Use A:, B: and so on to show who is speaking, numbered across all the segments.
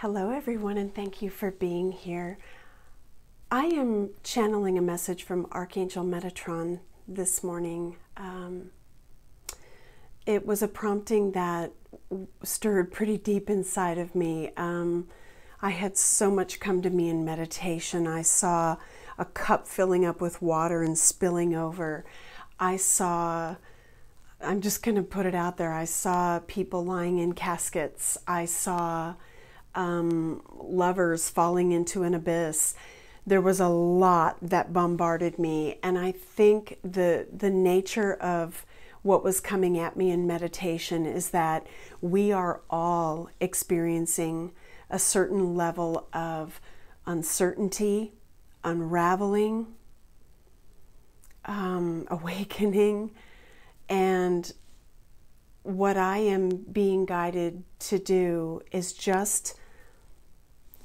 A: Hello everyone, and thank you for being here. I am channeling a message from Archangel Metatron this morning. It was a prompting that stirred pretty deep inside of me. I had so much come to me in meditation. I saw a cup filling up with water and spilling over. I'm just going to put it out there, I saw people lying in caskets. I saw lovers falling into an abyss. There was a lot that bombarded me, and I think the nature of what was coming at me in meditation is that we are all experiencing a certain level of uncertainty, unraveling, awakening, and what I am being guided to do is just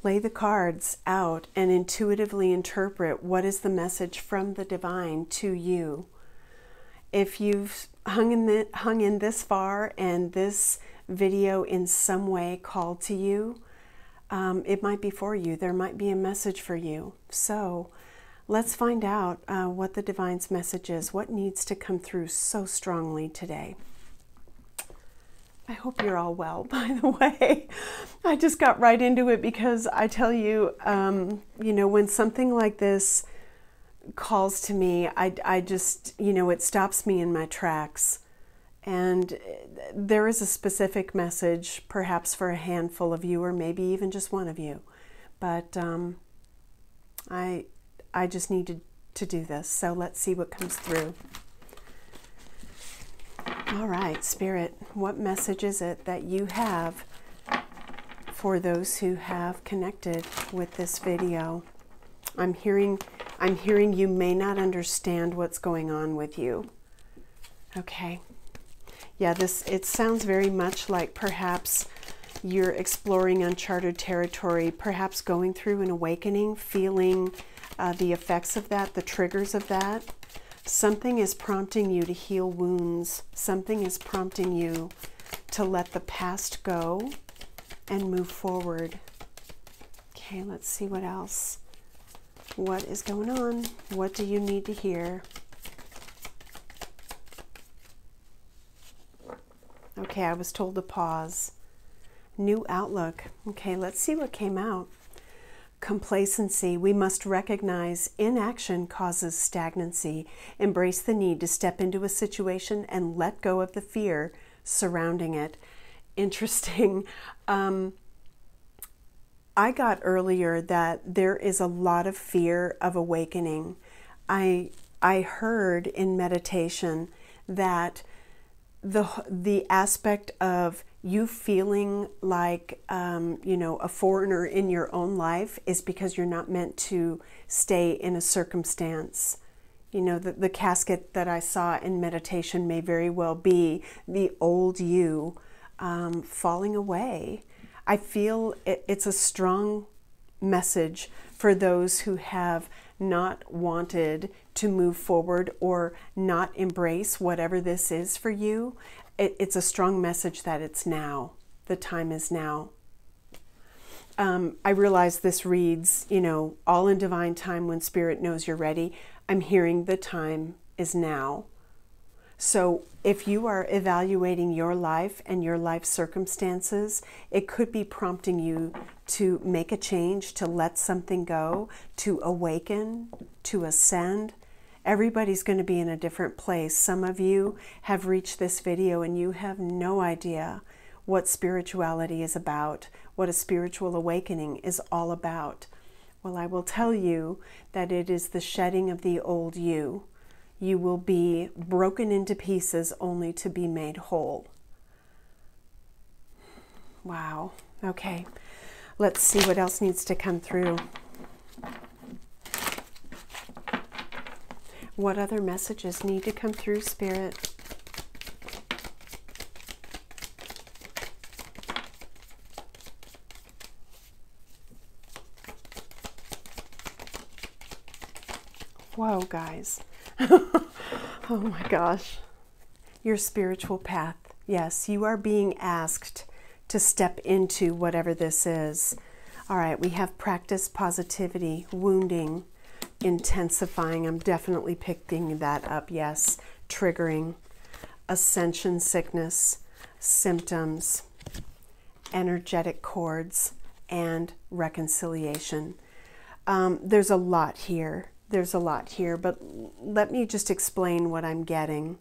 A: lay the cards out and intuitively interpret what is the message from the divine to you. If you've hung in this far and this video in some way called to you, it might be for you. There might be a message for you. So let's find out what the divine's message is. What needs to come through so strongly today? I hope you're all well, by the way. I just got right into it because I tell you, when something like this calls to me, I just, it stops me in my tracks. And there is a specific message, perhaps for a handful of you, or maybe even just one of you. But I just needed to do this. So let's see what comes through. All right, Spirit, what message is it that you have for those who have connected with this video? I'm hearing you may not understand what's going on with you. Okay. Yeah, it sounds very much like perhaps you're exploring uncharted territory, perhaps going through an awakening, feeling the effects of that, the triggers of that. Something is prompting you to heal wounds. Something is prompting you to let the past go and move forward. Okay, let's see what else. What is going on? What do you need to hear? Okay, I was told to pause. New outlook. Okay, let's see what came out. Complacency. We must recognize inaction causes stagnancy. Embrace the need to step into a situation and let go of the fear surrounding it. Interesting. I got earlier that there is a lot of fear of awakening. I heard in meditation that the aspect of you feeling like, a foreigner in your own life is because you're not meant to stay in a circumstance. The casket that I saw in meditation may very well be the old you falling away. I feel it's a strong message for those who have not wanted to move forward or not embrace whatever this is for you. It's a strong message that it's now. The time is now. I realize this reads, all in divine time when Spirit knows you're ready. I'm hearing the time is now. So if you are evaluating your life and your life circumstances, it could be prompting you to make a change, to let something go, to awaken, to ascend. Everybody's going to be in a different place. Some of you have reached this video and you have no idea what spirituality is about, what a spiritual awakening is all about. Well, I will tell you that it is the shedding of the old you. You will be broken into pieces only to be made whole. Wow. Okay. Let's see what else needs to come through. What other messages need to come through, Spirit? Whoa, guys. Oh my gosh. Your spiritual path. Yes, you are being asked to step into whatever this is. All right, we have practice positivity, wounding, intensifying. I'm definitely picking that up, yes. Triggering, ascension sickness, symptoms, energetic cords, and reconciliation. There's a lot here. There's a lot here, but let me just explain what I'm getting.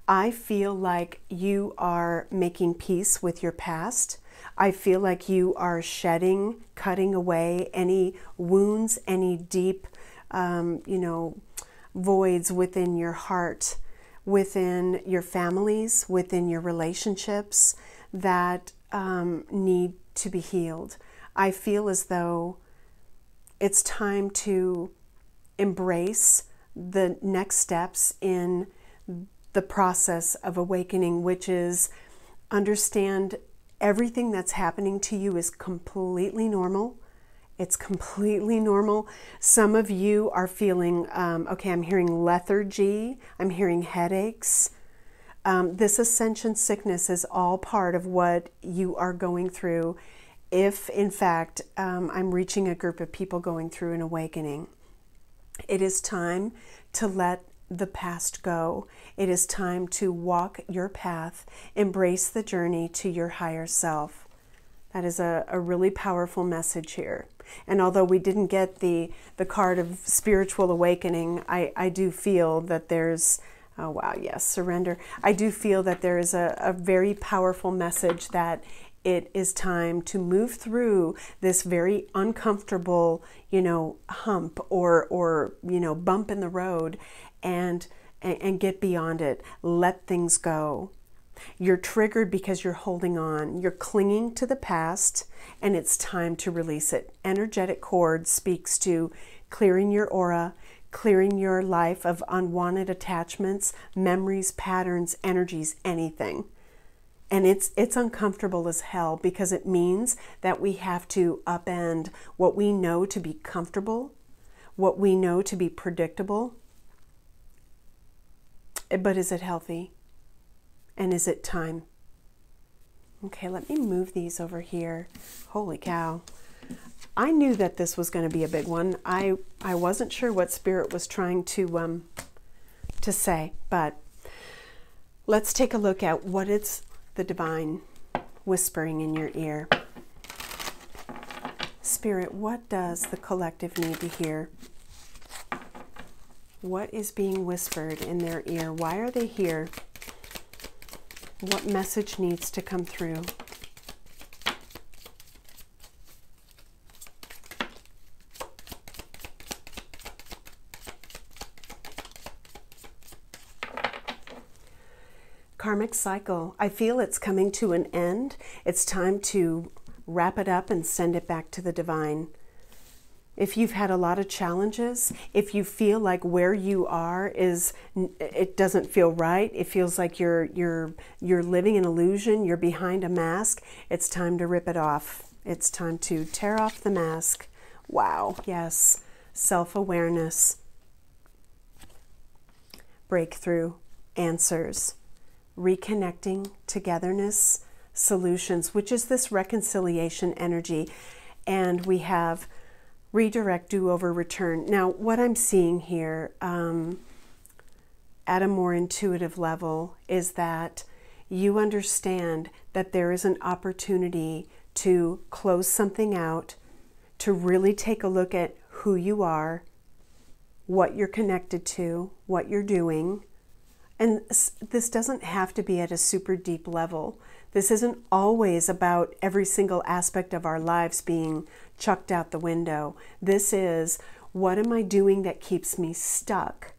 A: I feel like you are making peace with your past. I feel like you are shedding, cutting away any wounds, any deep, voids within your heart, within your families, within your relationships that need to be healed. I feel as though it's time to embrace the next steps in the process of awakening, which is understand everything that's happening to you is completely normal. It's completely normal. Some of you are feeling, okay, I'm hearing lethargy, I'm hearing headaches. This ascension sickness is all part of what you are going through. If, in fact, I'm reaching a group of people going through an awakening, it is time to let the past go. It is time to walk your path, embrace the journey to your higher self. That is a really powerful message here. And although we didn't get the card of spiritual awakening, I do feel that there's, oh wow, yes, surrender. I do feel that there is a very powerful message that it is time to move through this very uncomfortable, hump or bump in the road and get beyond it. Let things go. You're triggered because you're holding on. You're clinging to the past, and it's time to release it. Energetic cord speaks to clearing your aura, clearing your life of unwanted attachments, memories, patterns, energies, anything. And it's uncomfortable as hell because it means that we have to upend what we know to be comfortable, what we know to be predictable. But is it healthy? And is it time? Okay, let me move these over here. Holy cow. I knew that this was going to be a big one. I wasn't sure what Spirit was trying to say, but let's take a look at what it's the divine whispering in your ear. Spirit, what does the collective need to hear? What is being whispered in their ear? Why are they here? What message needs to come through? Karmic cycle. I feel it's coming to an end. It's time to wrap it up and send it back to the divine. If you've had a lot of challenges, if you feel like where you are it doesn't feel right, it feels like you're living an illusion, you're behind a mask, it's time to rip it off. It's time to tear off the mask. Wow, yes. Self-awareness. Breakthrough. Answers. Reconnecting. Togetherness. Solutions, which is this reconciliation energy. And we have redirect, do-over, return. Now, what I'm seeing here at a more intuitive level is that you understand that there is an opportunity to close something out, to really take a look at who you are, what you're connected to, what you're doing. And this doesn't have to be at a super deep level. This isn't always about every single aspect of our lives being chucked out the window. This is, what am I doing that keeps me stuck?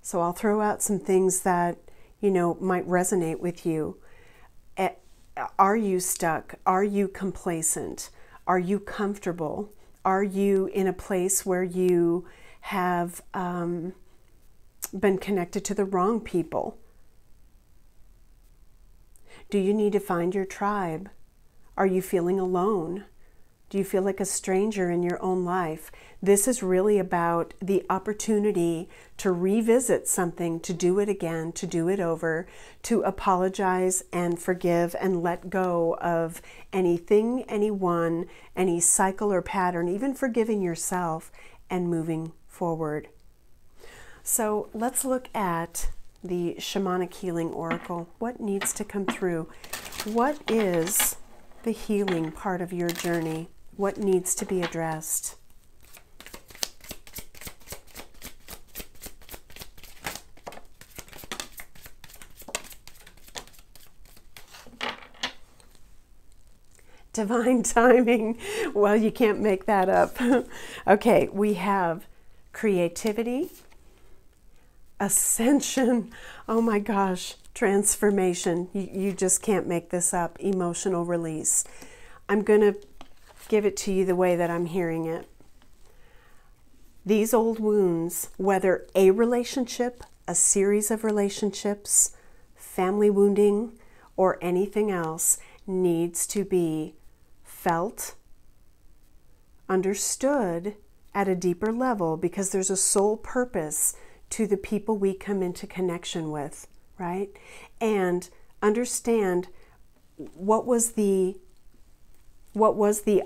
A: So I'll throw out some things that, might resonate with you. Are you stuck? Are you complacent? Are you comfortable? Are you in a place where you have been connected to the wrong people? Do you need to find your tribe? Are you feeling alone? Do you feel like a stranger in your own life? This is really about the opportunity to revisit something, to do it again, to do it over, to apologize and forgive and let go of anything, anyone, any cycle or pattern, even forgiving yourself and moving forward. So let's look at the Shamanic Healing Oracle. What needs to come through? What is the healing part of your journey? What needs to be addressed? Divine timing. Well, you can't make that up. Okay, we have creativity, ascension, oh my gosh, transformation. You just can't make this up. Emotional release. I'm going to give it to you the way that I'm hearing it. These old wounds, whether a relationship, a series of relationships, family wounding, or anything else, needs to be felt, understood at a deeper level, because there's a soul purpose to the people we come into connection with, right? And understand what was the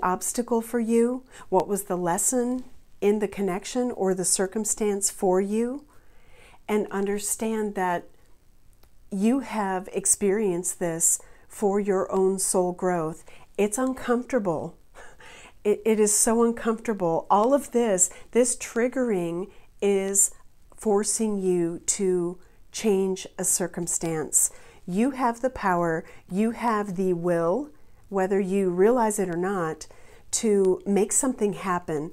A: obstacle for you, what was the lesson in the connection or the circumstance for you, and understand that you have experienced this for your own soul growth. It's uncomfortable. It is so uncomfortable. All of this triggering is forcing you to change a circumstance. You have the power, you have the will, whether you realize it or not, to make something happen,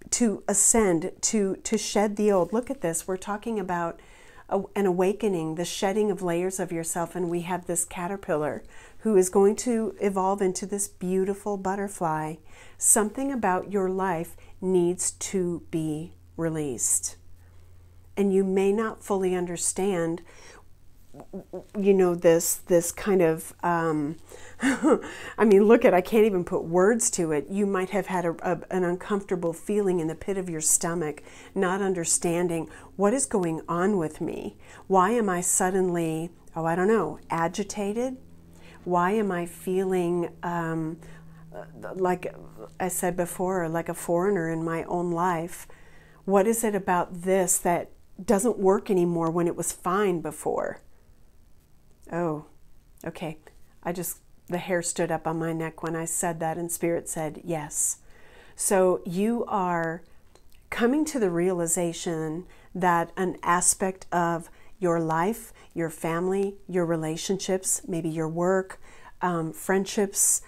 A: to ascend, to shed the old. Look at this. We're talking about an awakening, the shedding of layers of yourself, and we have this caterpillar who is going to evolve into this beautiful butterfly. Something about your life needs to be released. And you may not fully understand, you know, this kind of, I mean, look at, I can't even put words to it. You might have had an uncomfortable feeling in the pit of your stomach, not understanding what is going on with me. Why am I suddenly, oh, I don't know, agitated? Why am I feeling, like I said before, like a foreigner in my own life? What is it about this that doesn't work anymore when it was fine before? Oh, okay. The hair stood up on my neck when I said that, and Spirit said yes. So you are coming to the realization that an aspect of your life, your family, your relationships, maybe your work, friendships,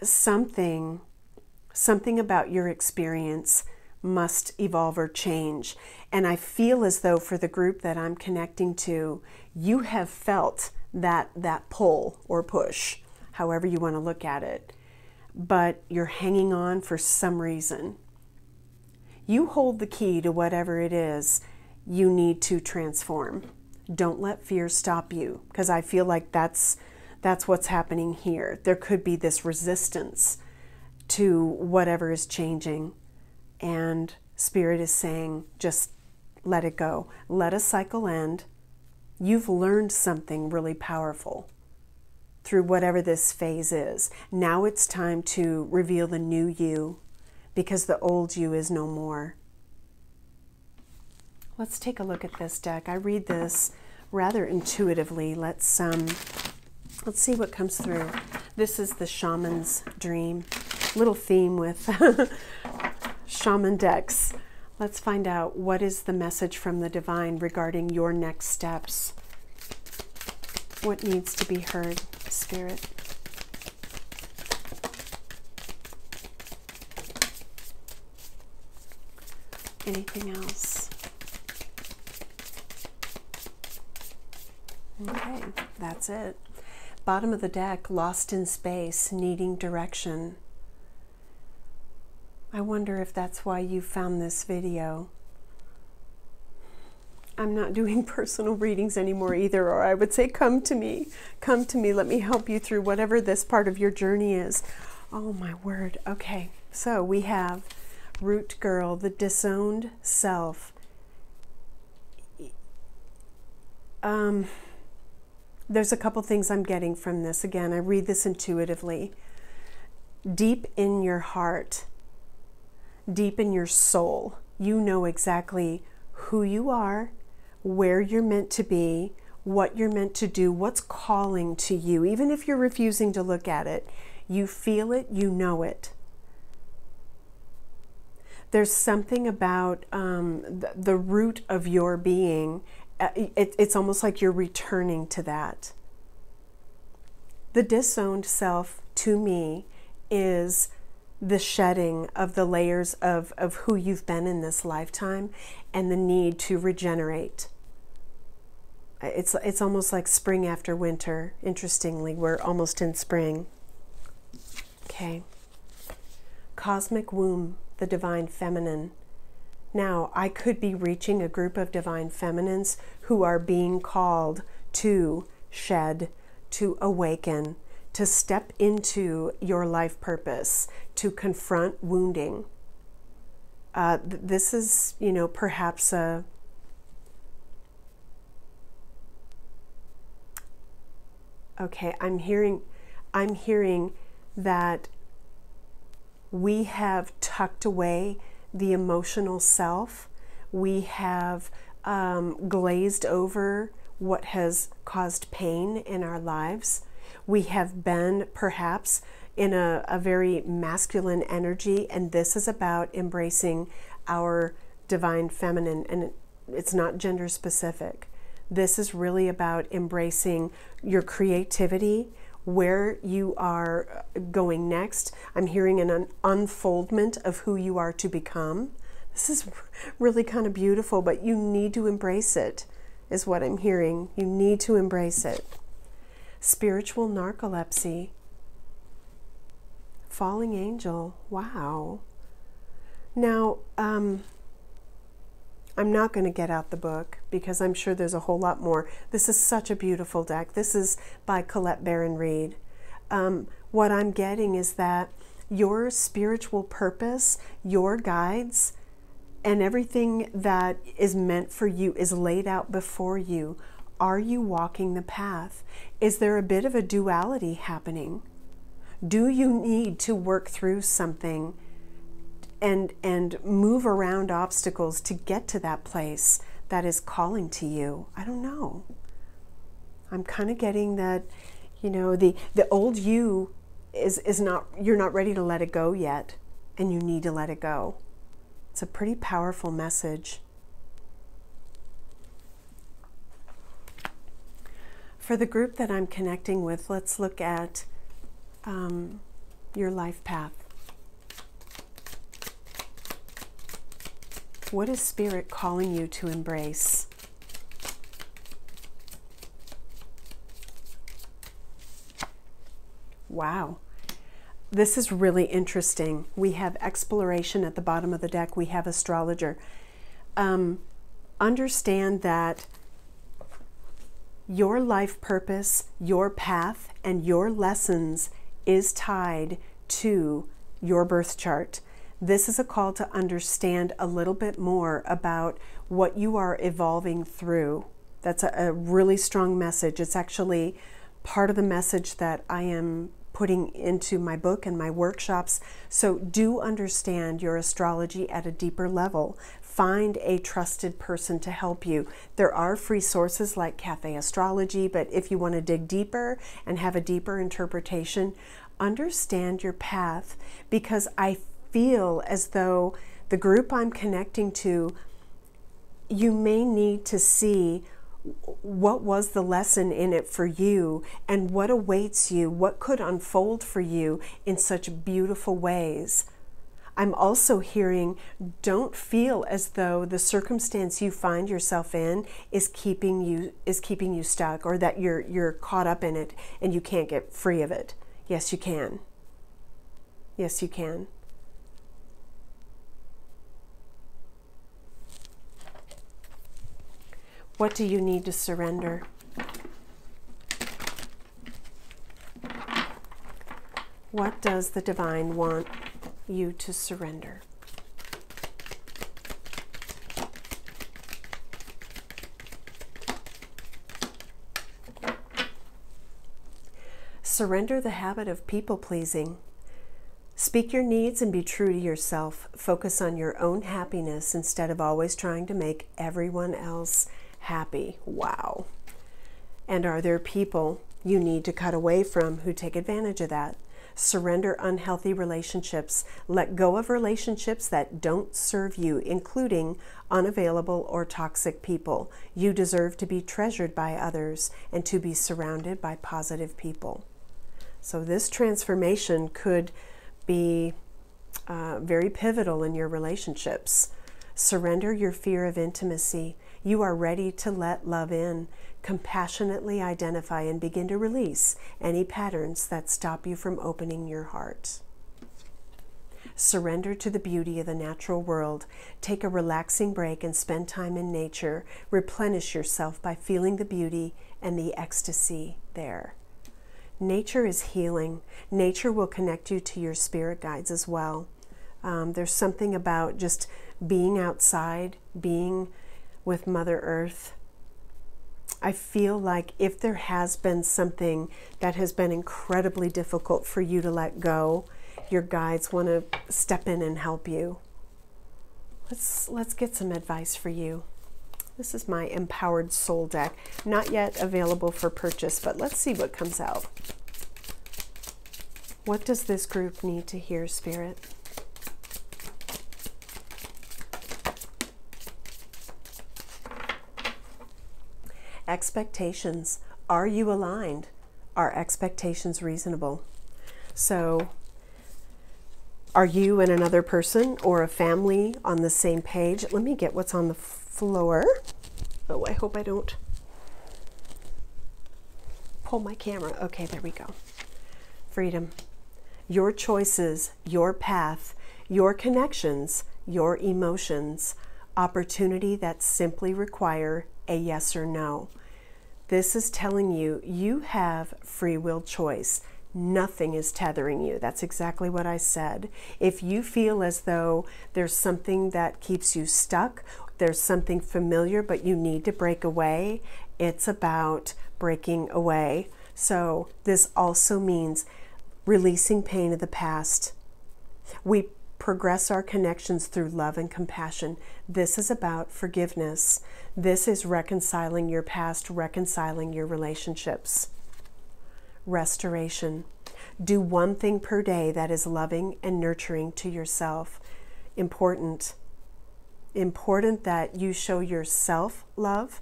A: something about your experience must evolve or change. And I feel as though for the group that I'm connecting to, you have felt that pull or push, however you want to look at it, but you're hanging on for some reason. You hold the key to whatever it is you need to transform. Don't let fear stop you, because I feel like that's what's happening here. There could be this resistance to whatever is changing, and Spirit is saying, just let it go. Let a cycle end. You've learned something really powerful through whatever this phase is. Now it's time to reveal the new you, because the old you is no more. Let's take a look at this deck. I read this rather intuitively. Let's see what comes through. This is the Shaman's Dream. Little theme with shaman decks. Let's find out what is the message from the divine regarding your next steps. What needs to be heard, Spirit? Anything else? Okay, that's it. Bottom of the deck, lost in space, needing direction. I wonder if that's why you found this video. I'm not doing personal readings anymore either, or I would say come to me, let me help you through whatever this part of your journey is. Oh my word. Okay, so we have root girl, the disowned self. There's a couple things I'm getting from this. Again, I read this intuitively. Deep in your heart, deep in your soul, you know exactly who you are, where you're meant to be, what you're meant to do, what's calling to you. Even if you're refusing to look at it, you feel it, you know it. There's something about the root of your being. It's almost like you're returning to that. The disowned self, to me, is the shedding of the layers of who you've been in this lifetime and the need to regenerate. It's almost like spring after winter. Interestingly, we're almost in spring. Okay. Cosmic womb, the divine feminine. Now, I could be reaching a group of divine feminines who are being called to shed, to awaken, to step into your life purpose, to confront wounding. This is, perhaps a okay, I'm hearing that we have tucked away the emotional self. We have glazed over what has caused pain in our lives. We have been perhaps in a very masculine energy, and this is about embracing our divine feminine, and it's not gender specific. This is really about embracing your creativity, where you are going next. I'm hearing an unfoldment of who you are to become. This is really kind of beautiful, but you need to embrace it, is what I'm hearing. You need to embrace it. Spiritual narcolepsy. Falling angel. Wow. Now, I'm not going to get out the book because I'm sure there's a whole lot more. This is such a beautiful deck. This is by Colette Baron Reed. What I'm getting is that your spiritual purpose, your guides, and everything that is meant for you is laid out before you. Are you walking the path? Is there a bit of a duality happening? Do you need to work through something and move around obstacles to get to that place that is calling to you? I don't know. I'm kind of getting that, the old you is not, you're not ready to let it go yet, and you need to let it go. It's a pretty powerful message. For the group that I'm connecting with, let's look at your life path. What is Spirit calling you to embrace? Wow. This is really interesting. We have exploration at the bottom of the deck. We have astrologer. Understand that your life purpose, your path, and your lessons is tied to your birth chart. This is a call to understand a little bit more about what you are evolving through. That's a really strong message. It's actually part of the message that I am putting into my book and my workshops. So do understand your astrology at a deeper level. Find a trusted person to help you. There are free sources like Cafe Astrology, but if you want to dig deeper and have a deeper interpretation, understand your path, because I feel as though the group I'm connecting to, you may need to see what was the lesson in it for you and what awaits you, what could unfold for you in such beautiful ways. I'm also hearing, don't feel as though the circumstance you find yourself in is keeping you stuck, or that you're caught up in it and you can't get free of it. Yes, you can. Yes, you can. What do you need to surrender? What does the divine want you to surrender? Surrender the habit of people-pleasing. Speak your needs and be true to yourself. Focus on your own happiness instead of always trying to make everyone else happy. Wow. And are there people you need to cut away from who take advantage of that? Surrender unhealthy relationships. Let go of relationships that don't serve you, including unavailable or toxic people. You deserve to be treasured by others and to be surrounded by positive people. So this transformation could be very pivotal in your relationships. Surrender your fear of intimacy. You are ready to let love in. Compassionately identify and begin to release any patterns that stop you from opening your heart. Surrender to the beauty of the natural world. Take a relaxing break and spend time in nature. Replenish yourself by feeling the beauty and the ecstasy there. Nature is healing. Nature will connect you to your spirit guides as well. There's something about just being outside, being with Mother Earth. I feel like if there has been something that has been incredibly difficult for you to let go, your guides want to step in and help you. Let's get some advice for you. This is my Empowered Soul deck. Not yet available for purchase, but let's see what comes out. What does this group need to hear, Spirit? Expectations. Are you aligned? Are expectations reasonable? So, are you and another person or a family on the same page? Let me get what's on the floor. Oh, I hope I don't pull my camera. Okay, there we go. Freedom. Your choices, your path, your connections, your emotions. Opportunity that simply require a yes or no. This is telling you you have free will choice. Nothing is tethering you. That's exactly what I said. If you feel as though there's something that keeps you stuck, there's something familiar, but you need to break away, it's about breaking away. So this also means releasing pain of the past. We progress our connections through love and compassion. This is about forgiveness. This is reconciling your past, reconciling your relationships. Restoration. Do one thing per day that is loving and nurturing to yourself. Important that you show yourself love.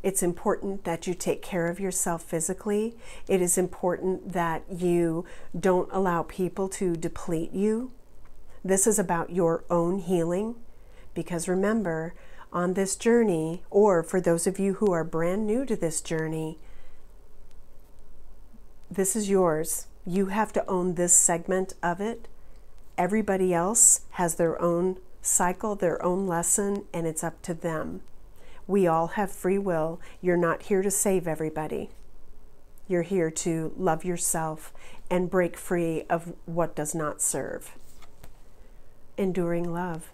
A: It's important that you take care of yourself physically. It is important that you don't allow people to deplete you. This is about your own healing, because remember, on this journey, or for those of you who are brand new to this journey, this is yours. You have to own this segment of it. Everybody else has their own cycle, their own lesson, and it's up to them. We all have free will. You're not here to save everybody. You're here to love yourself and break free of what does not serve. Enduring love.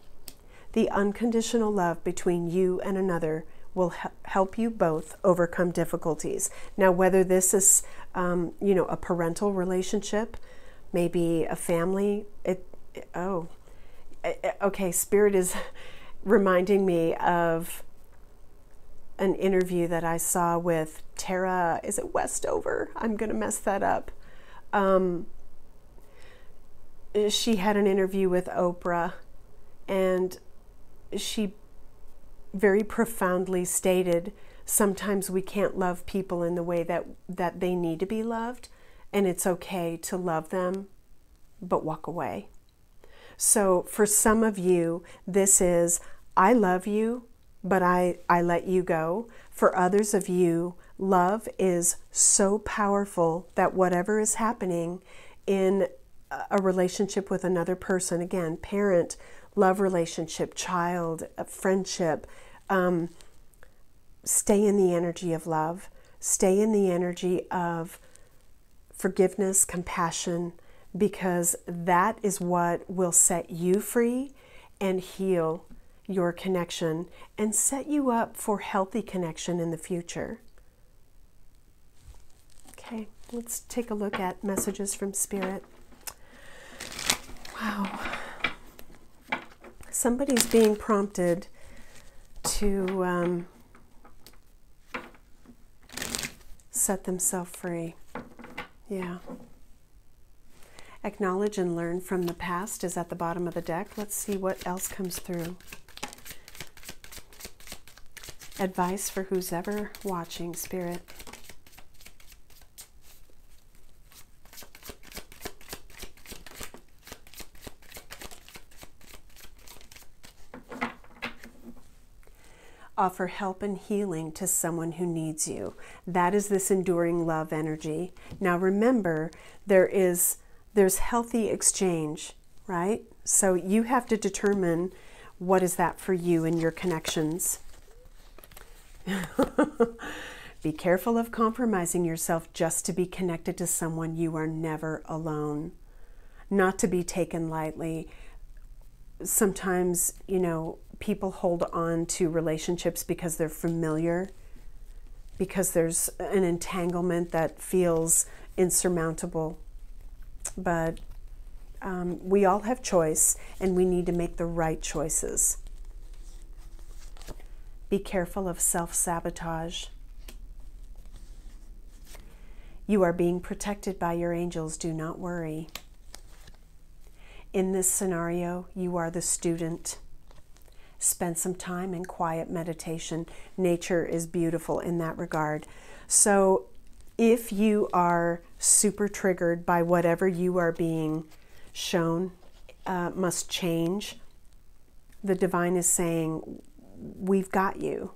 A: The unconditional love between you and another will help you both overcome difficulties. Now, whether this is, a parental relationship, maybe a family, okay, Spirit is reminding me of an interview that I saw with Tara, is it Westover? I'm going to mess that up. She had an interview with Oprah, and she very profoundly stated, sometimes we can't love people in the way that they need to be loved, and it's okay to love them, but walk away. So for some of you, this is, I love you, but I let you go. For others of you, love is so powerful that whatever is happening in a relationship with another person, again, parent, love relationship, child, friendship, stay in the energy of love. Stay in the energy of forgiveness, compassion. because that is what will set you free and heal your connection and set you up for healthy connection in the future. Okay, let's take a look at messages from Spirit. Wow. Somebody's being prompted to set themselves free. Yeah. Acknowledge and learn from the past is at the bottom of the deck. Let's see what else comes through. Advice for who's ever watching, Spirit. Offer help and healing to someone who needs you. That is this enduring love energy. Now remember, there's healthy exchange, right? So you have to determine what is that for you and your connections. Be careful of compromising yourself just to be connected to someone. You are never alone. Not to be taken lightly. Sometimes, people hold on to relationships because they're familiar, because there's an entanglement that feels insurmountable. But we all have choice, and we need to make the right choices. Be careful of self-sabotage. You are being protected by your angels. Do not worry. In this scenario, you are the student. Spend some time in quiet meditation. Nature is beautiful in that regard. So if you are super triggered by whatever you are being shown must change, the divine is saying, we've got you.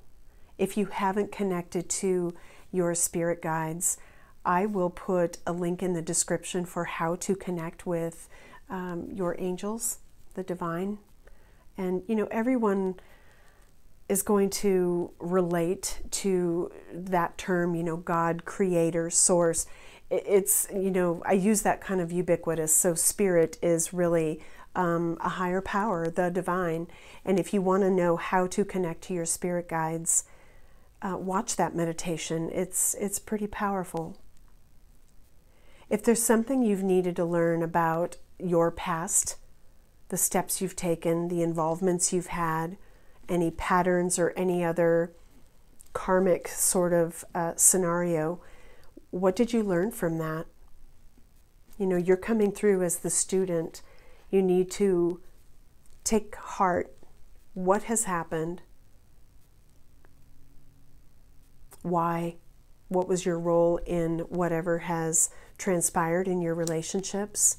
A: If you haven't connected to your spirit guides, I will put a link in the description for how to connect with your angels, the divine. And, everyone is going to relate to that term, God, creator, source. It's, I use that kind of ubiquitous. So spirit is really a higher power, the divine. And if you want to know how to connect to your spirit guides, watch that meditation. It's pretty powerful. If there's something you've needed to learn about your past, the steps you've taken, the involvements you've had, any patterns or any other karmic sort of scenario, what did you learn from that? You're coming through as the student. You need to take heart. What has happened? Why? What was your role in whatever has transpired in your relationships?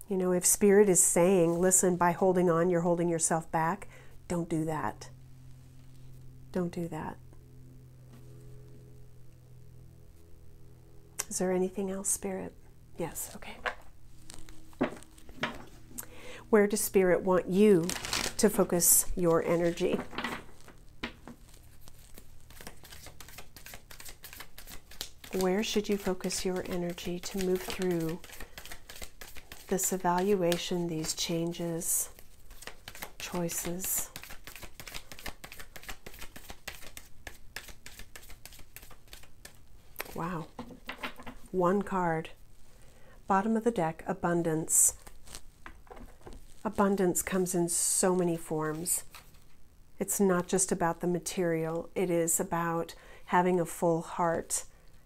A: If spirit is saying, listen, by holding on, you're holding yourself back, don't do that. Don't do that. Is there anything else, Spirit? Yes, okay. Where does Spirit want you to focus your energy? Where should you focus your energy to move through this evaluation, these changes, choices? Wow. One card. Bottom of the deck, abundance. Abundance comes in so many forms. It's not just about the material. It is about having a full heart.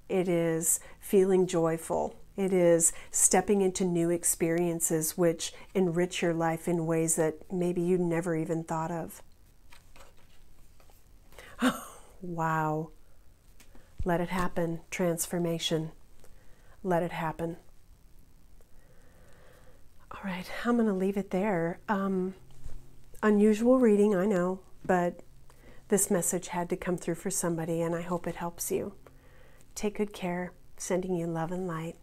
A: It is feeling joyful. It is stepping into new experiences which enrich your life in ways that maybe you never even thought of. Wow. Let it happen. Transformation. Let it happen. All right, I'm going to leave it there. Unusual reading, I know, but this message had to come through for somebody, and I hope it helps you. Take good care. Sending you love and light.